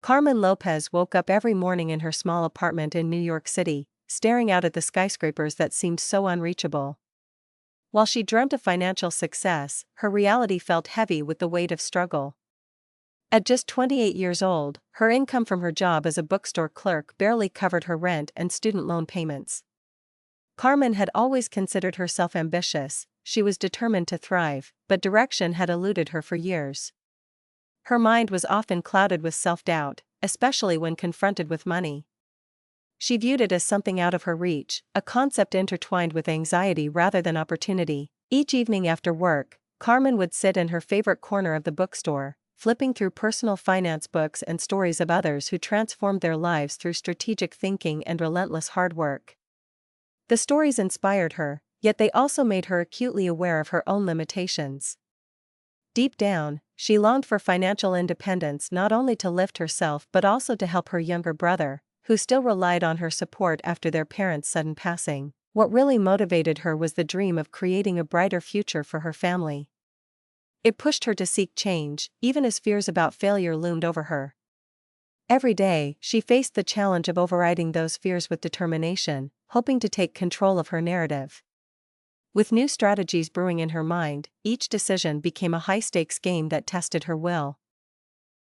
Carmen Lopez woke up every morning in her small apartment in New York City, staring out at the skyscrapers that seemed so unreachable. While she dreamt of financial success, her reality felt heavy with the weight of struggle. At just 28 years old, her income from her job as a bookstore clerk barely covered her rent and student loan payments. Carmen had always considered herself ambitious. She was determined to thrive, but direction had eluded her for years. Her mind was often clouded with self-doubt, especially when confronted with money. She viewed it as something out of her reach, a concept intertwined with anxiety rather than opportunity. Each evening after work, Carmen would sit in her favorite corner of the bookstore, flipping through personal finance books and stories of others who transformed their lives through strategic thinking and relentless hard work. The stories inspired her, yet they also made her acutely aware of her own limitations. Deep down, she longed for financial independence, not only to lift herself but also to help her younger brother, who still relied on her support after their parents' sudden passing. What really motivated her was the dream of creating a brighter future for her family. It pushed her to seek change, even as fears about failure loomed over her. Every day, she faced the challenge of overriding those fears with determination, hoping to take control of her narrative. With new strategies brewing in her mind, each decision became a high-stakes game that tested her will.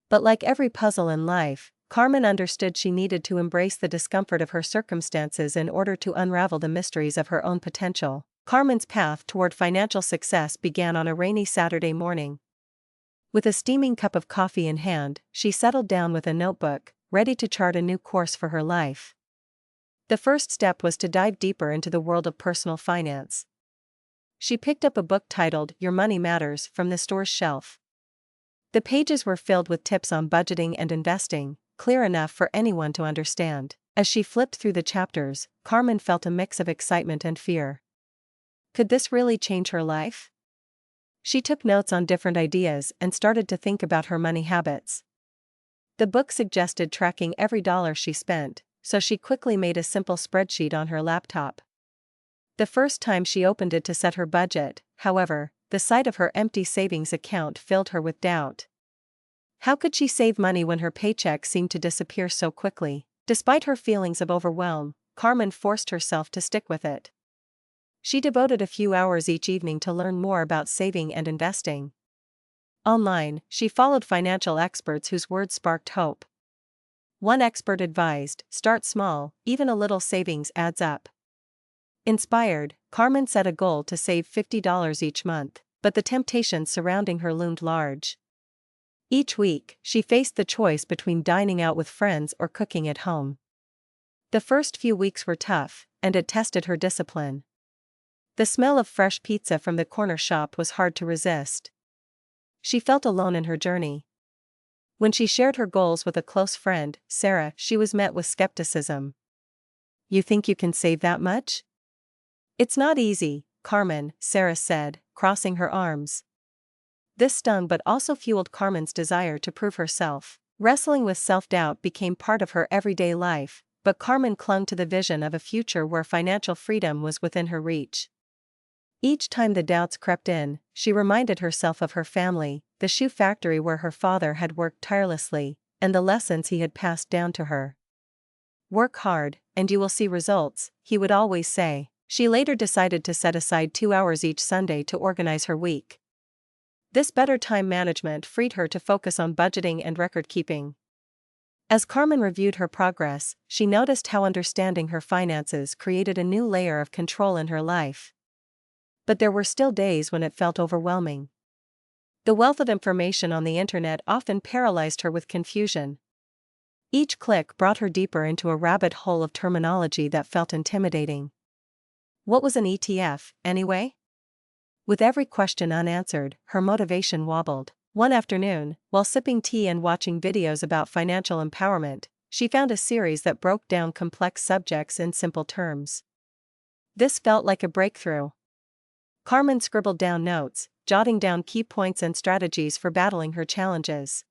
But like every puzzle in life, Carmen understood she needed to embrace the discomfort of her circumstances in order to unravel the mysteries of her own potential. Carmen's path toward financial success began on a rainy Saturday morning. With a steaming cup of coffee in hand, she settled down with a notebook, ready to chart a new course for her life. The first step was to dive deeper into the world of personal finance. She picked up a book titled Your Money Matters from the store's shelf. The pages were filled with tips on budgeting and investing, clear enough for anyone to understand. As she flipped through the chapters, Carmen felt a mix of excitement and fear. Could this really change her life? She took notes on different ideas and started to think about her money habits. The book suggested tracking every dollar she spent, so she quickly made a simple spreadsheet on her laptop. The first time she opened it to set her budget, however, the sight of her empty savings account filled her with doubt. How could she save money when her paycheck seemed to disappear so quickly? Despite her feelings of overwhelm, Carmen forced herself to stick with it. She devoted a few hours each evening to learn more about saving and investing. Online, she followed financial experts whose words sparked hope. One expert advised, start small, even a little savings adds up. Inspired, Carmen set a goal to save $50 each month, but the temptations surrounding her loomed large. Each week, she faced the choice between dining out with friends or cooking at home. The first few weeks were tough, and it tested her discipline. The smell of fresh pizza from the corner shop was hard to resist. She felt alone in her journey. When she shared her goals with a close friend, Sarah, she was met with skepticism. "You think you can save that much?" "It's not easy, Carmen," Sarah said, crossing her arms. This stung but also fueled Carmen's desire to prove herself. Wrestling with self-doubt became part of her everyday life, but Carmen clung to the vision of a future where financial freedom was within her reach. Each time the doubts crept in, she reminded herself of her family, the shoe factory where her father had worked tirelessly, and the lessons he had passed down to her. "Work hard, and you will see results," he would always say. She later decided to set aside 2 hours each Sunday to organize her week. This better time management freed her to focus on budgeting and record-keeping. As Carmen reviewed her progress, she noticed how understanding her finances created a new layer of control in her life. But there were still days when it felt overwhelming. The wealth of information on the internet often paralyzed her with confusion. Each click brought her deeper into a rabbit hole of terminology that felt intimidating. What was an ETF, anyway? With every question unanswered, her motivation wobbled. One afternoon, while sipping tea and watching videos about financial empowerment, she found a series that broke down complex subjects in simple terms. This felt like a breakthrough. Carmen scribbled down notes, jotting down key points and strategies for battling her challenges.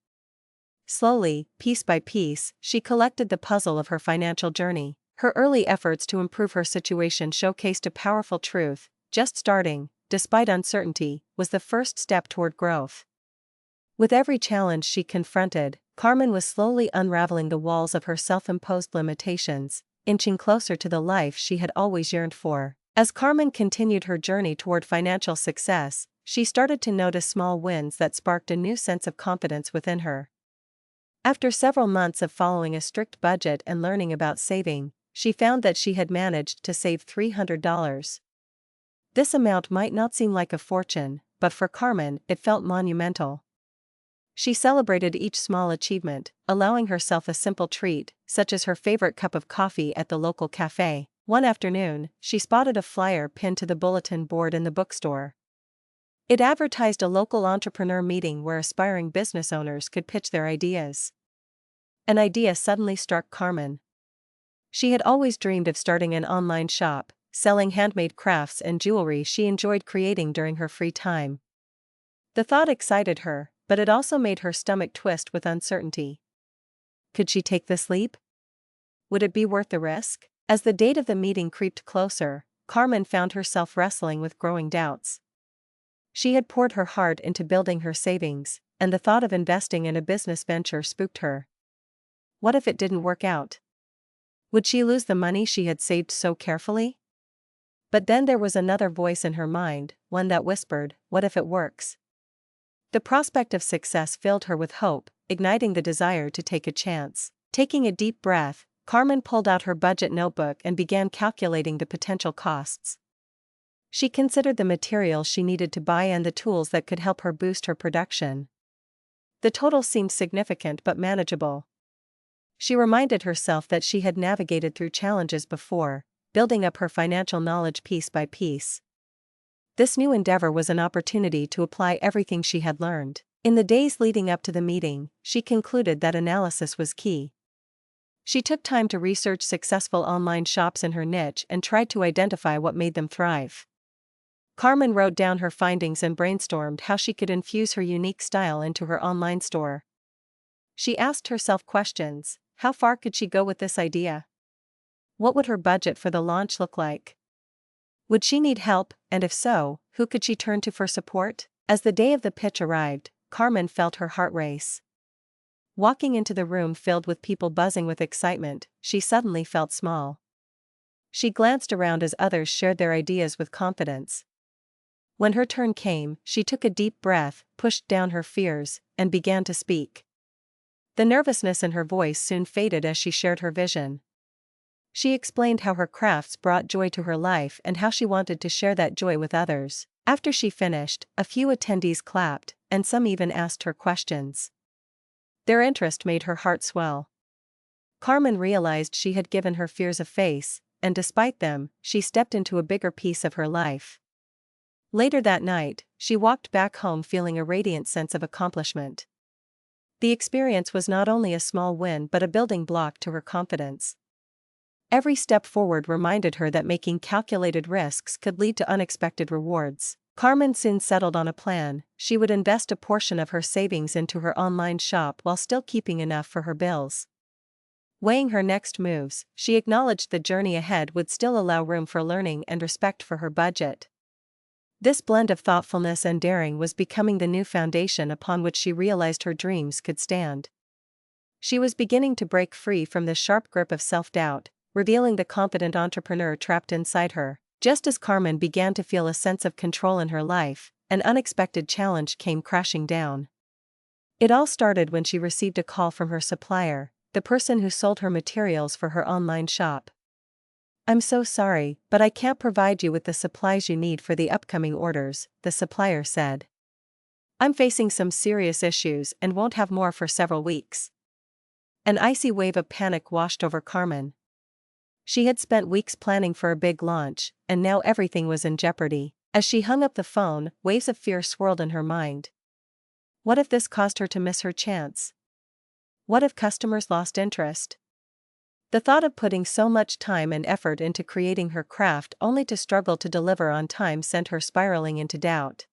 Slowly, piece by piece, she collected the puzzle of her financial journey. Her early efforts to improve her situation showcased a powerful truth: just starting, despite uncertainty, was the first step toward growth. With every challenge she confronted, Carmen was slowly unraveling the walls of her self-imposed limitations, inching closer to the life she had always yearned for. As Carmen continued her journey toward financial success, she started to notice small wins that sparked a new sense of confidence within her. After several months of following a strict budget and learning about saving, she found that she had managed to save $300. This amount might not seem like a fortune, but for Carmen, it felt monumental. She celebrated each small achievement, allowing herself a simple treat, such as her favorite cup of coffee at the local cafe. One afternoon, she spotted a flyer pinned to the bulletin board in the bookstore. It advertised a local entrepreneur meeting where aspiring business owners could pitch their ideas. An idea suddenly struck Carmen. She had always dreamed of starting an online shop, selling handmade crafts and jewelry she enjoyed creating during her free time. The thought excited her, but it also made her stomach twist with uncertainty. Could she take this leap? Would it be worth the risk? As the date of the meeting creeped closer, Carmen found herself wrestling with growing doubts. She had poured her heart into building her savings, and the thought of investing in a business venture spooked her. What if it didn't work out? Would she lose the money she had saved so carefully? But then there was another voice in her mind, one that whispered, "What if it works?" The prospect of success filled her with hope, igniting the desire to take a chance. Taking a deep breath, Carmen pulled out her budget notebook and began calculating the potential costs. She considered the materials she needed to buy and the tools that could help her boost her production. The total seemed significant but manageable. She reminded herself that she had navigated through challenges before, building up her financial knowledge piece by piece. This new endeavor was an opportunity to apply everything she had learned. In the days leading up to the meeting, she concluded that analysis was key. She took time to research successful online shops in her niche and tried to identify what made them thrive. Carmen wrote down her findings and brainstormed how she could infuse her unique style into her online store. She asked herself questions: how far could she go with this idea? What would her budget for the launch look like? Would she need help, and if so, who could she turn to for support? As the day of the pitch arrived, Carmen felt her heart race. Walking into the room filled with people buzzing with excitement, she suddenly felt small. She glanced around as others shared their ideas with confidence. When her turn came, she took a deep breath, pushed down her fears, and began to speak. The nervousness in her voice soon faded as she shared her vision. She explained how her crafts brought joy to her life and how she wanted to share that joy with others. After she finished, a few attendees clapped, and some even asked her questions. Their interest made her heart swell. Carmen realized she had given her fears a face, and despite them, she stepped into a bigger piece of her life. Later that night, she walked back home feeling a radiant sense of accomplishment. The experience was not only a small win but a building block to her confidence. Every step forward reminded her that making calculated risks could lead to unexpected rewards. Carmen soon settled on a plan: she would invest a portion of her savings into her online shop while still keeping enough for her bills. Weighing her next moves, she acknowledged the journey ahead would still allow room for learning and respect for her budget. This blend of thoughtfulness and daring was becoming the new foundation upon which she realized her dreams could stand. She was beginning to break free from the sharp grip of self-doubt, revealing the confident entrepreneur trapped inside her. Just as Carmen began to feel a sense of control in her life, an unexpected challenge came crashing down. It all started when she received a call from her supplier, the person who sold her materials for her online shop. "I'm so sorry, but I can't provide you with the supplies you need for the upcoming orders," the supplier said. "I'm facing some serious issues and won't have more for several weeks." An icy wave of panic washed over Carmen. She had spent weeks planning for a big launch, and now everything was in jeopardy. As she hung up the phone, waves of fear swirled in her mind. What if this caused her to miss her chance? What if customers lost interest? The thought of putting so much time and effort into creating her craft only to struggle to deliver on time sent her spiraling into doubt.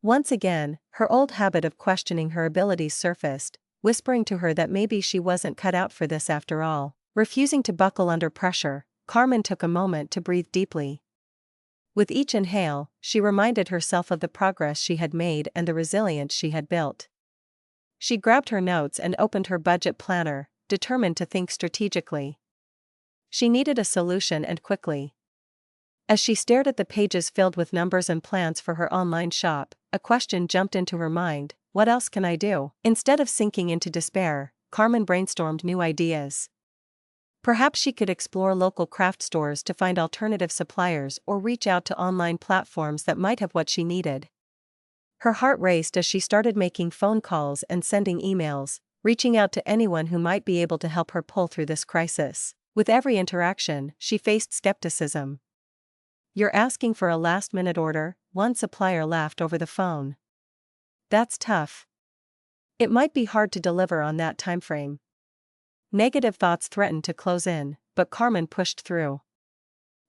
Once again, her old habit of questioning her abilities surfaced, whispering to her that maybe she wasn't cut out for this after all. Refusing to buckle under pressure, Carmen took a moment to breathe deeply. With each inhale, she reminded herself of the progress she had made and the resilience she had built. She grabbed her notes and opened her budget planner, determined to think strategically. She needed a solution, and quickly. As she stared at the pages filled with numbers and plans for her online shop, a question jumped into her mind: what else can I do? Instead of sinking into despair, Carmen brainstormed new ideas. Perhaps she could explore local craft stores to find alternative suppliers or reach out to online platforms that might have what she needed. Her heart raced as she started making phone calls and sending emails, reaching out to anyone who might be able to help her pull through this crisis. With every interaction, she faced skepticism. "You're asking for a last-minute order?" one supplier laughed over the phone. "That's tough. It might be hard to deliver on that timeframe." Negative thoughts threatened to close in, but Carmen pushed through.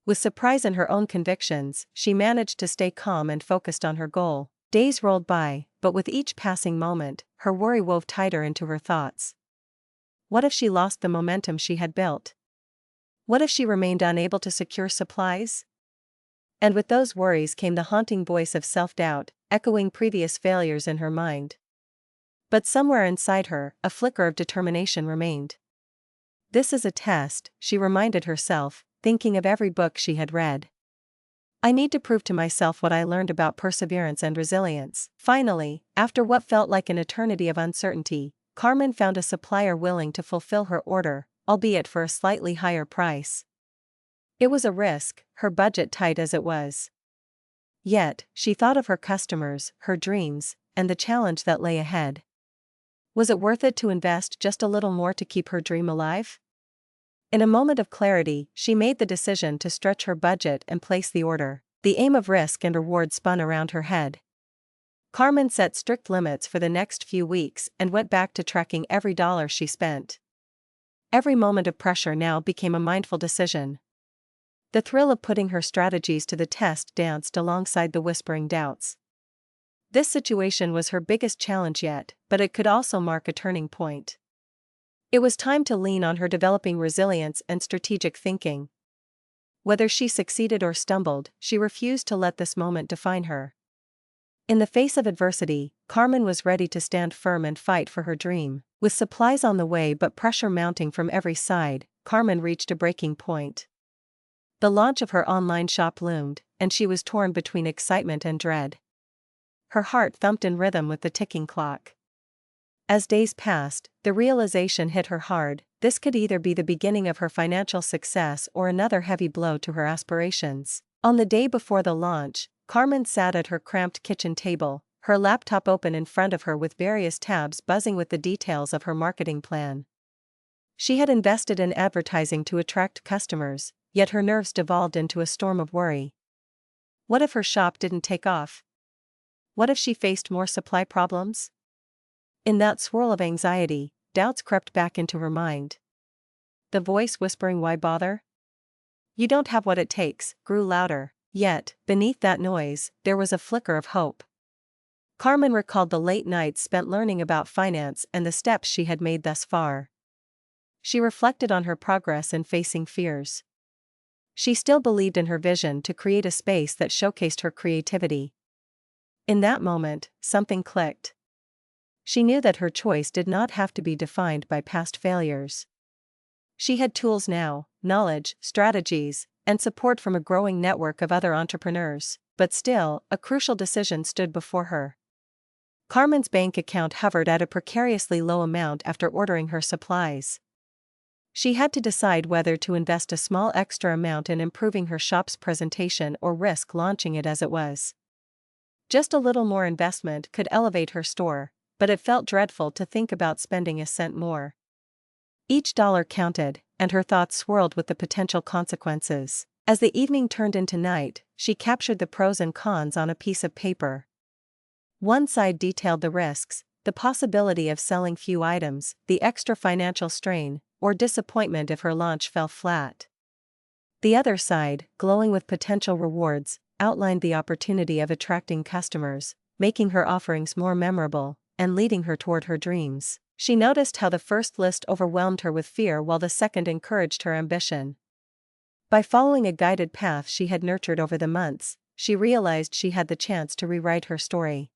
With surprise in her own convictions, she managed to stay calm and focused on her goal. Days rolled by, but with each passing moment, her worry wove tighter into her thoughts. What if she lost the momentum she had built? What if she remained unable to secure supplies? And with those worries came the haunting voice of self-doubt, echoing previous failures in her mind. But somewhere inside her, a flicker of determination remained. "This is a test," she reminded herself, thinking of every book she had read. "I need to prove to myself what I learned about perseverance and resilience." Finally, after what felt like an eternity of uncertainty, Carmen found a supplier willing to fulfill her order, albeit for a slightly higher price. It was a risk, her budget tight as it was. Yet, she thought of her customers, her dreams, and the challenge that lay ahead. Was it worth it to invest just a little more to keep her dream alive? In a moment of clarity, she made the decision to stretch her budget and place the order. The aim of risk and reward spun around her head. Carmen set strict limits for the next few weeks and went back to tracking every dollar she spent. Every moment of pressure now became a mindful decision. The thrill of putting her strategies to the test danced alongside the whispering doubts. This situation was her biggest challenge yet, but it could also mark a turning point. It was time to lean on her developing resilience and strategic thinking. Whether she succeeded or stumbled, she refused to let this moment define her. In the face of adversity, Carmen was ready to stand firm and fight for her dream. With supplies on the way but pressure mounting from every side, Carmen reached a breaking point. The launch of her online shop loomed, and she was torn between excitement and dread. Her heart thumped in rhythm with the ticking clock. As days passed, the realization hit her hard: this could either be the beginning of her financial success or another heavy blow to her aspirations. On the day before the launch, Carmen sat at her cramped kitchen table, her laptop open in front of her with various tabs buzzing with the details of her marketing plan. She had invested in advertising to attract customers, yet her nerves devolved into a storm of worry. What if her shop didn't take off? What if she faced more supply problems? In that swirl of anxiety, doubts crept back into her mind. The voice whispering "why bother? You don't have what it takes," grew louder. Yet, beneath that noise, there was a flicker of hope. Carmen recalled the late nights spent learning about finance and the steps she had made thus far. She reflected on her progress in facing fears. She still believed in her vision to create a space that showcased her creativity. In that moment, something clicked. She knew that her choice did not have to be defined by past failures. She had tools now, knowledge, strategies, and support from a growing network of other entrepreneurs, but still, a crucial decision stood before her. Carmen's bank account hovered at a precariously low amount after ordering her supplies. She had to decide whether to invest a small extra amount in improving her shop's presentation or risk launching it as it was. Just a little more investment could elevate her store, but it felt dreadful to think about spending a cent more. Each dollar counted, and her thoughts swirled with the potential consequences. As the evening turned into night, she captured the pros and cons on a piece of paper. One side detailed the risks, the possibility of selling few items, the extra financial strain, or disappointment if her launch fell flat. The other side, glowing with potential rewards, outlined the opportunity of attracting customers, making her offerings more memorable, and leading her toward her dreams. She noticed how the first list overwhelmed her with fear while the second encouraged her ambition. By following a guided path she had nurtured over the months, she realized she had the chance to rewrite her story.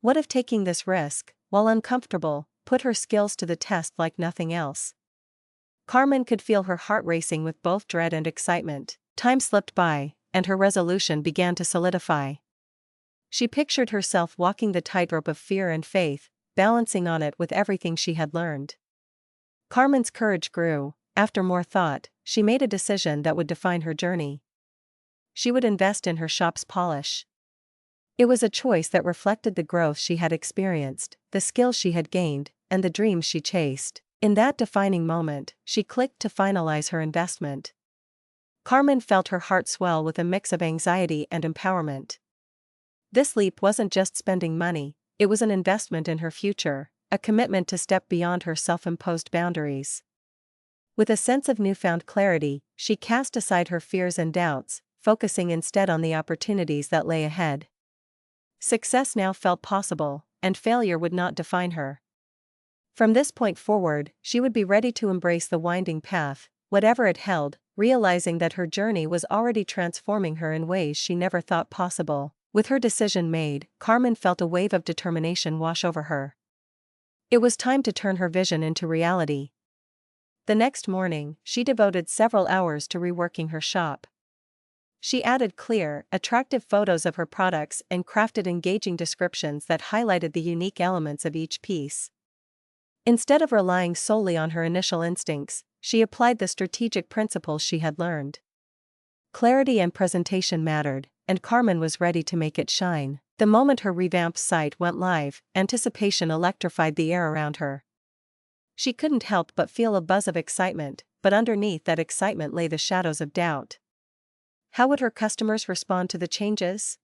What if taking this risk, while uncomfortable, put her skills to the test like nothing else. Carmen could feel her heart racing with both dread and excitement. Time slipped by, and her resolution began to solidify. She pictured herself walking the tightrope of fear and faith, balancing on it with everything she had learned. Carmen's courage grew. After more thought, she made a decision that would define her journey. She would invest in her shop's polish. It was a choice that reflected the growth she had experienced, the skills she had gained, and the dreams she chased. In that defining moment, she clicked to finalize her investment. Carmen felt her heart swell with a mix of anxiety and empowerment. This leap wasn't just spending money, it was an investment in her future, a commitment to step beyond her self-imposed boundaries. With a sense of newfound clarity, she cast aside her fears and doubts, focusing instead on the opportunities that lay ahead. Success now felt possible, and failure would not define her. From this point forward, she would be ready to embrace the winding path, whatever it held, realizing that her journey was already transforming her in ways she never thought possible. With her decision made, Carmen felt a wave of determination wash over her. It was time to turn her vision into reality. The next morning, she devoted several hours to reworking her shop. She added clear, attractive photos of her products and crafted engaging descriptions that highlighted the unique elements of each piece. Instead of relying solely on her initial instincts, she applied the strategic principles she had learned. Clarity and presentation mattered, and Carmen was ready to make it shine. The moment her revamped site went live, anticipation electrified the air around her. She couldn't help but feel a buzz of excitement, but underneath that excitement lay the shadows of doubt. How would her customers respond to the changes?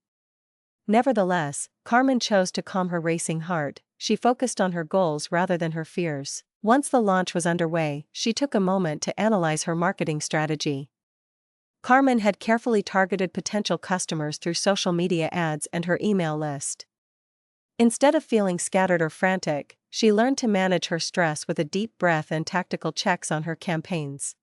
Nevertheless, Carmen chose to calm her racing heart. She focused on her goals rather than her fears. Once the launch was underway, she took a moment to analyze her marketing strategy. Carmen had carefully targeted potential customers through social media ads and her email list. Instead of feeling scattered or frantic, she learned to manage her stress with a deep breath and tactical checks on her campaigns.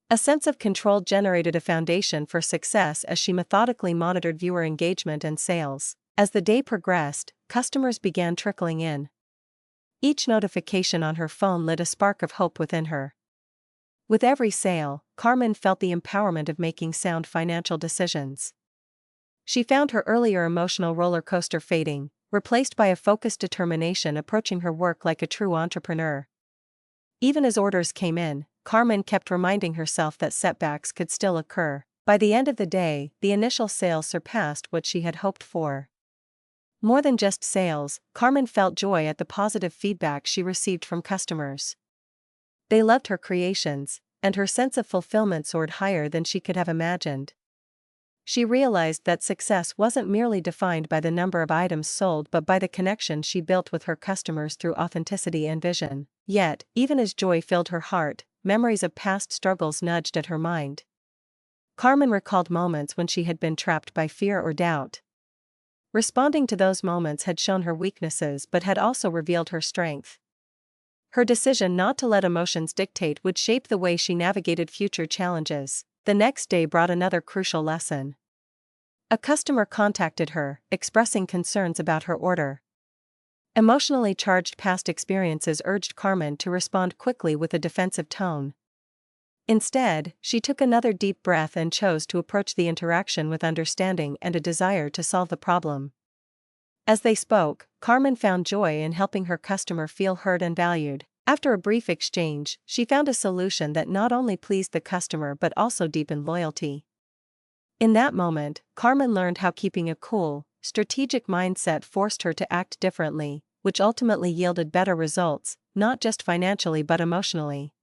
A sense of control generated a foundation for success as she methodically monitored viewer engagement and sales. As the day progressed, customers began trickling in. Each notification on her phone lit a spark of hope within her. With every sale, Carmen felt the empowerment of making sound financial decisions. She found her earlier emotional roller coaster fading, replaced by a focused determination approaching her work like a true entrepreneur. Even as orders came in, Carmen kept reminding herself that setbacks could still occur. By the end of the day, the initial sales surpassed what she had hoped for. More than just sales, Carmen felt joy at the positive feedback she received from customers. They loved her creations, and her sense of fulfillment soared higher than she could have imagined. She realized that success wasn't merely defined by the number of items sold but by the connection she built with her customers through authenticity and vision. Yet, even as joy filled her heart, memories of past struggles nudged at her mind. Carmen recalled moments when she had been trapped by fear or doubt. Responding to those moments had shown her weaknesses but had also revealed her strength. Her decision not to let emotions dictate would shape the way she navigated future challenges. The next day brought another crucial lesson. A customer contacted her, expressing concerns about her order. Emotionally charged past experiences urged Carmen to respond quickly with a defensive tone. Instead, she took another deep breath and chose to approach the interaction with understanding and a desire to solve the problem. As they spoke, Carmen found joy in helping her customer feel heard and valued. After a brief exchange, she found a solution that not only pleased the customer but also deepened loyalty. In that moment, Carmen learned how keeping a cool, strategic mindset forced her to act differently, which ultimately yielded better results, not just financially but emotionally.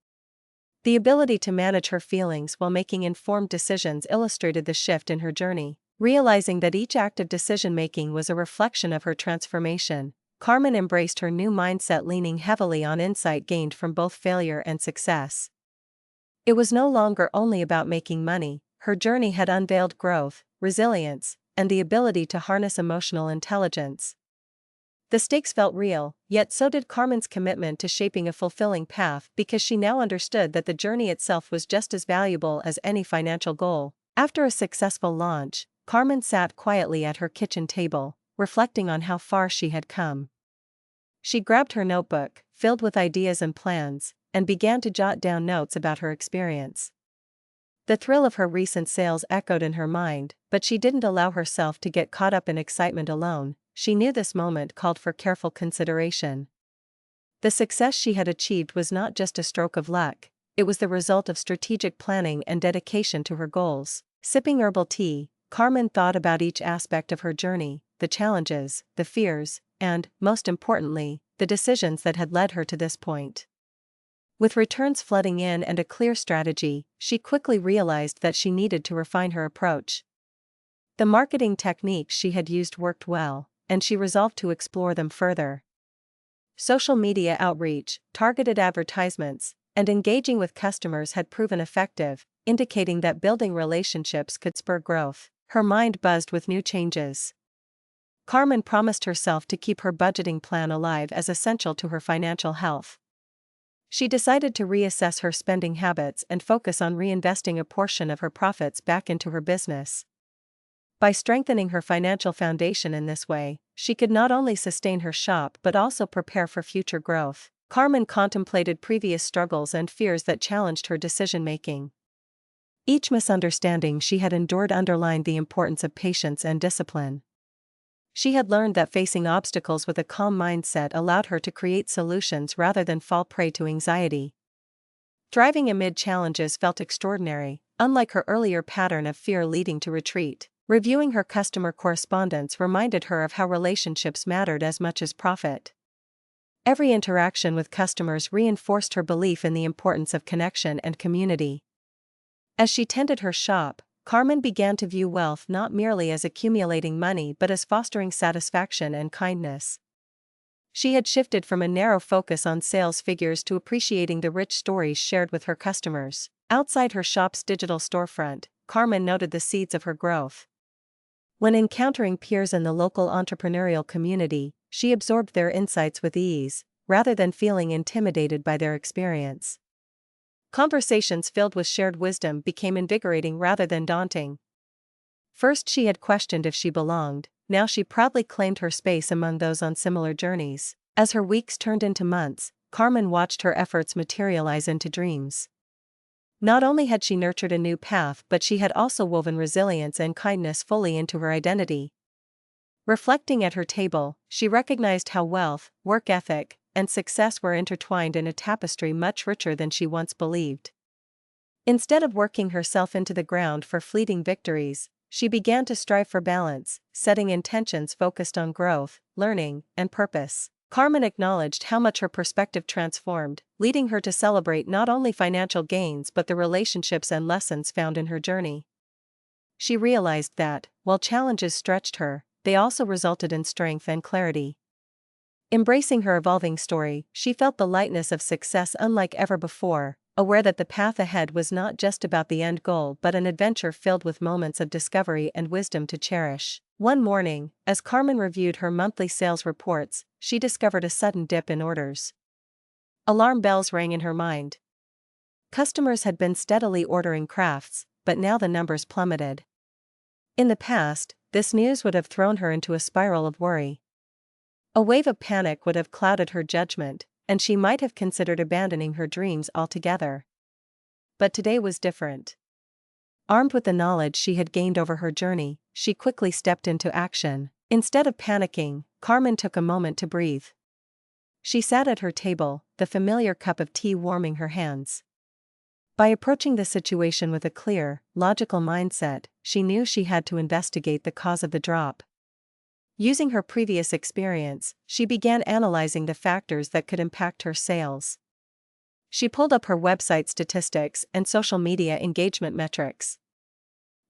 The ability to manage her feelings while making informed decisions illustrated the shift in her journey. Realizing that each act of decision-making was a reflection of her transformation, Carmen embraced her new mindset, leaning heavily on insight gained from both failure and success. It was no longer only about making money. Her journey had unveiled growth, resilience, and the ability to harness emotional intelligence. The stakes felt real, yet so did Carmen's commitment to shaping a fulfilling path because she now understood that the journey itself was just as valuable as any financial goal. After a successful launch, Carmen sat quietly at her kitchen table, reflecting on how far she had come. She grabbed her notebook, filled with ideas and plans, and began to jot down notes about her experience. The thrill of her recent sales echoed in her mind, but she didn't allow herself to get caught up in excitement alone. She knew this moment called for careful consideration. The success she had achieved was not just a stroke of luck, it was the result of strategic planning and dedication to her goals. Sipping herbal tea, Carmen thought about each aspect of her journey, the challenges, the fears, and, most importantly, the decisions that had led her to this point. With returns flooding in and a clear strategy, she quickly realized that she needed to refine her approach. The marketing techniques she had used worked well, and she resolved to explore them further. Social media outreach, targeted advertisements, and engaging with customers had proven effective, indicating that building relationships could spur growth. Her mind buzzed with new changes. Carmen promised herself to keep her budgeting plan alive as essential to her financial health. She decided to reassess her spending habits and focus on reinvesting a portion of her profits back into her business. By strengthening her financial foundation in this way, she could not only sustain her shop but also prepare for future growth. Carmen contemplated previous struggles and fears that challenged her decision-making. Each misunderstanding she had endured underlined the importance of patience and discipline. She had learned that facing obstacles with a calm mindset allowed her to create solutions rather than fall prey to anxiety. Thriving amid challenges felt extraordinary, unlike her earlier pattern of fear leading to retreat. Reviewing her customer correspondence reminded her of how relationships mattered as much as profit. Every interaction with customers reinforced her belief in the importance of connection and community. As she tended her shop, Carmen began to view wealth not merely as accumulating money but as fostering satisfaction and kindness. She had shifted from a narrow focus on sales figures to appreciating the rich stories shared with her customers. Outside her shop's digital storefront, Carmen noted the seeds of her growth. When encountering peers in the local entrepreneurial community, she absorbed their insights with ease, rather than feeling intimidated by their experience. Conversations filled with shared wisdom became invigorating rather than daunting. First she had questioned if she belonged, now she proudly claimed her space among those on similar journeys. As her weeks turned into months, Carmen watched her efforts materialize into dreams. Not only had she nurtured a new path but she had also woven resilience and kindness fully into her identity. Reflecting at her table, she recognized how wealth, work ethic, and success were intertwined in a tapestry much richer than she once believed. Instead of working herself into the ground for fleeting victories, she began to strive for balance, setting intentions focused on growth, learning, and purpose. Carmen acknowledged how much her perspective transformed, leading her to celebrate not only financial gains but the relationships and lessons found in her journey. She realized that, while challenges stretched her, they also resulted in strength and clarity. Embracing her evolving story, she felt the lightness of success unlike ever before, aware that the path ahead was not just about the end goal but an adventure filled with moments of discovery and wisdom to cherish. One morning, as Carmen reviewed her monthly sales reports, she discovered a sudden dip in orders. Alarm bells rang in her mind. Customers had been steadily ordering crafts, but now the numbers plummeted. In the past, this news would have thrown her into a spiral of worry. A wave of panic would have clouded her judgment, and she might have considered abandoning her dreams altogether. But today was different. Armed with the knowledge she had gained over her journey, she quickly stepped into action. Instead of panicking, Carmen took a moment to breathe. She sat at her table, the familiar cup of tea warming her hands. By approaching the situation with a clear, logical mindset, she knew she had to investigate the cause of the drop. Using her previous experience, she began analyzing the factors that could impact her sales. She pulled up her website statistics and social media engagement metrics.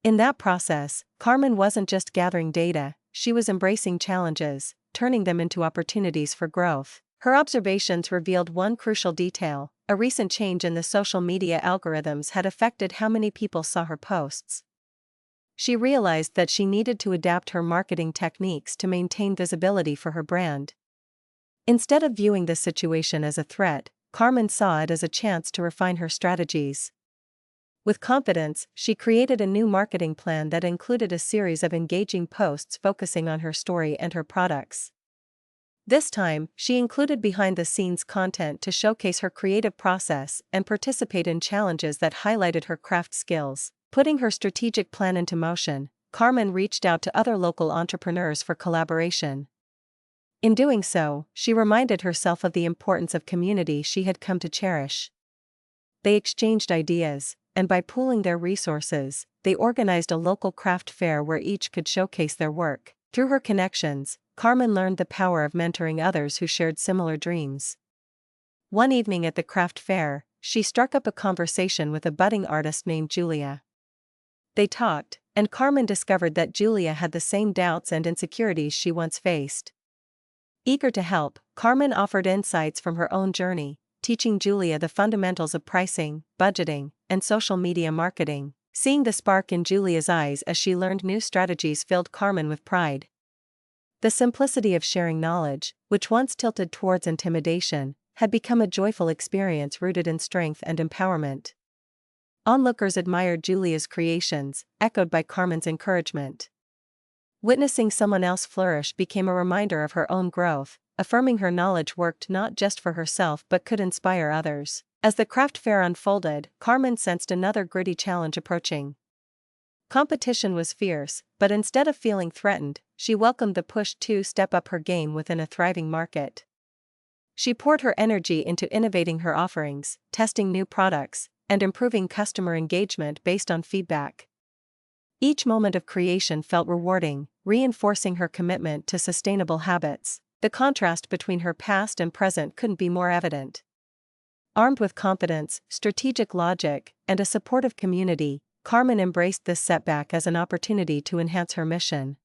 In that process, Carmen wasn't just gathering data, she was embracing challenges, turning them into opportunities for growth. Her observations revealed one crucial detail: a recent change in the social media algorithms had affected how many people saw her posts. She realized that she needed to adapt her marketing techniques to maintain visibility for her brand. Instead of viewing this situation as a threat, Carmen saw it as a chance to refine her strategies. With confidence, she created a new marketing plan that included a series of engaging posts focusing on her story and her products. This time, she included behind-the-scenes content to showcase her creative process and participate in challenges that highlighted her craft skills. Putting her strategic plan into motion, Carmen reached out to other local entrepreneurs for collaboration. In doing so, she reminded herself of the importance of community she had come to cherish. They exchanged ideas, and by pooling their resources, they organized a local craft fair where each could showcase their work. Through her connections, Carmen learned the power of mentoring others who shared similar dreams. One evening at the craft fair, she struck up a conversation with a budding artist named Julia. They talked, and Carmen discovered that Julia had the same doubts and insecurities she once faced. Eager to help, Carmen offered insights from her own journey, teaching Julia the fundamentals of pricing, budgeting, and social media marketing. Seeing the spark in Julia's eyes as she learned new strategies filled Carmen with pride. The simplicity of sharing knowledge, which once tilted towards intimidation, had become a joyful experience rooted in strength and empowerment. Onlookers admired Julia's creations, echoed by Carmen's encouragement. Witnessing someone else flourish became a reminder of her own growth, affirming her knowledge worked not just for herself but could inspire others. As the craft fair unfolded, Carmen sensed another gritty challenge approaching. Competition was fierce, but instead of feeling threatened, she welcomed the push to step up her game within a thriving market. She poured her energy into innovating her offerings, testing new products, and improving customer engagement based on feedback. Each moment of creation felt rewarding, reinforcing her commitment to sustainable habits. The contrast between her past and present couldn't be more evident. Armed with confidence, strategic logic, and a supportive community, Carmen embraced this setback as an opportunity to enhance her mission.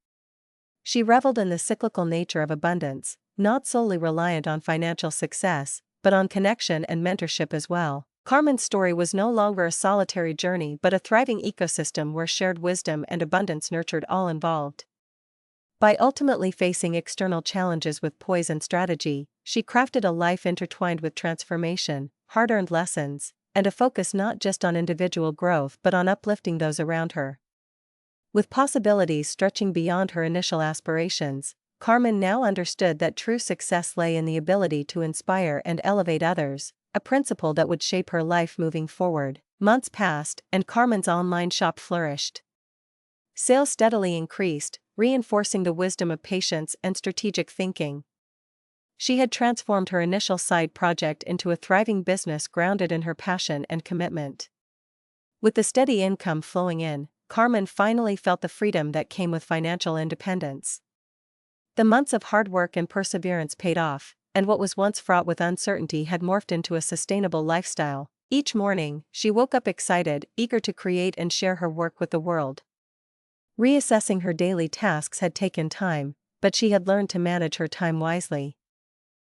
She reveled in the cyclical nature of abundance, not solely reliant on financial success, but on connection and mentorship as well. Carmen's story was no longer a solitary journey but a thriving ecosystem where shared wisdom and abundance nurtured all involved. By ultimately facing external challenges with poise and strategy, she crafted a life intertwined with transformation, hard-earned lessons, and a focus not just on individual growth but on uplifting those around her. With possibilities stretching beyond her initial aspirations, Carmen now understood that true success lay in the ability to inspire and elevate others, a principle that would shape her life moving forward. Months passed, and Carmen's online shop flourished. Sales steadily increased, reinforcing the wisdom of patience and strategic thinking. She had transformed her initial side project into a thriving business grounded in her passion and commitment. With the steady income flowing in, Carmen finally felt the freedom that came with financial independence. The months of hard work and perseverance paid off, and what was once fraught with uncertainty had morphed into a sustainable lifestyle. Each morning, she woke up excited, eager to create and share her work with the world. Reassessing her daily tasks had taken time, but she had learned to manage her time wisely.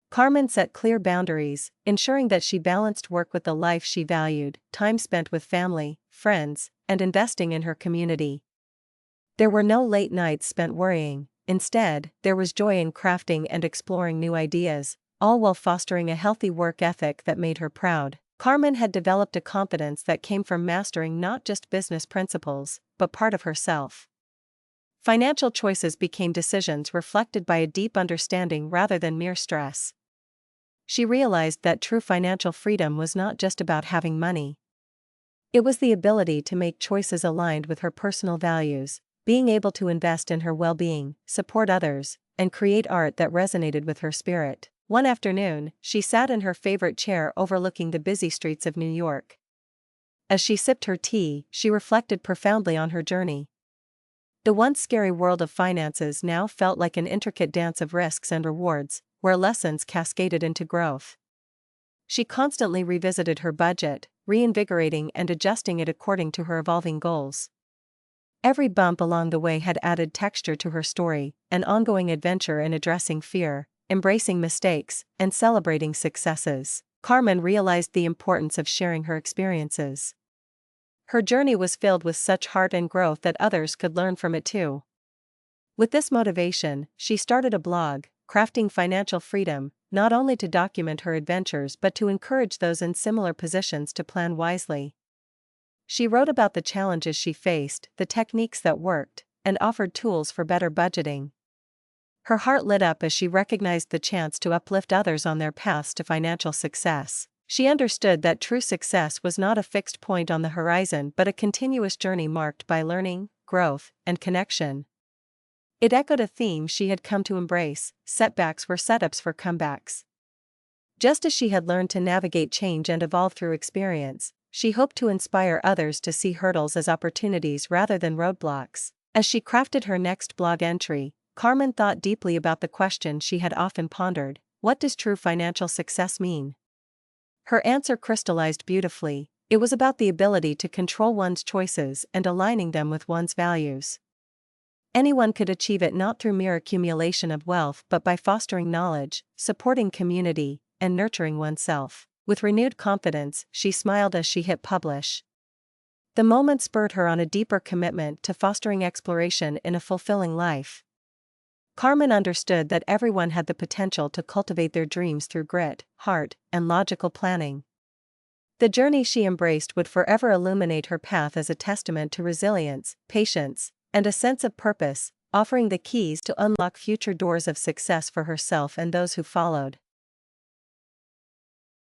Carmen set clear boundaries, ensuring that she balanced work with the life she valued, time spent with family, friends, and investing in her community. There were no late nights spent worrying. Instead, there was joy in crafting and exploring new ideas, all while fostering a healthy work ethic that made her proud. Carmen had developed a confidence that came from mastering not just business principles, but part of herself. Financial choices became decisions reflected by a deep understanding rather than mere stress. She realized that true financial freedom was not just about having money. It was the ability to make choices aligned with her personal values, being able to invest in her well-being, support others, and create art that resonated with her spirit. One afternoon, she sat in her favorite chair overlooking the busy streets of New York. As she sipped her tea, she reflected profoundly on her journey. The once scary world of finances now felt like an intricate dance of risks and rewards, where lessons cascaded into growth. She constantly revisited her budget, reinvigorating and adjusting it according to her evolving goals. Every bump along the way had added texture to her story, an ongoing adventure in addressing fear, embracing mistakes, and celebrating successes. Carmen realized the importance of sharing her experiences. Her journey was filled with such heart and growth that others could learn from it too. With this motivation, she started a blog, Crafting Financial Freedom, not only to document her adventures but to encourage those in similar positions to plan wisely. She wrote about the challenges she faced, the techniques that worked, and offered tools for better budgeting. Her heart lit up as she recognized the chance to uplift others on their paths to financial success. She understood that true success was not a fixed point on the horizon but a continuous journey marked by learning, growth, and connection. It echoed a theme she had come to embrace: setbacks were setups for comebacks. Just as she had learned to navigate change and evolve through experience, she hoped to inspire others to see hurdles as opportunities rather than roadblocks. As she crafted her next blog entry, Carmen thought deeply about the question she had often pondered: what does true financial success mean? Her answer crystallized beautifully: it was about the ability to control one's choices and aligning them with one's values. Anyone could achieve it not through mere accumulation of wealth but by fostering knowledge, supporting community, and nurturing oneself. With renewed confidence, she smiled as she hit publish. The moment spurred her on a deeper commitment to fostering exploration in a fulfilling life. Carmen understood that everyone had the potential to cultivate their dreams through grit, heart, and logical planning. The journey she embraced would forever illuminate her path as a testament to resilience, patience, and a sense of purpose, offering the keys to unlock future doors of success for herself and those who followed.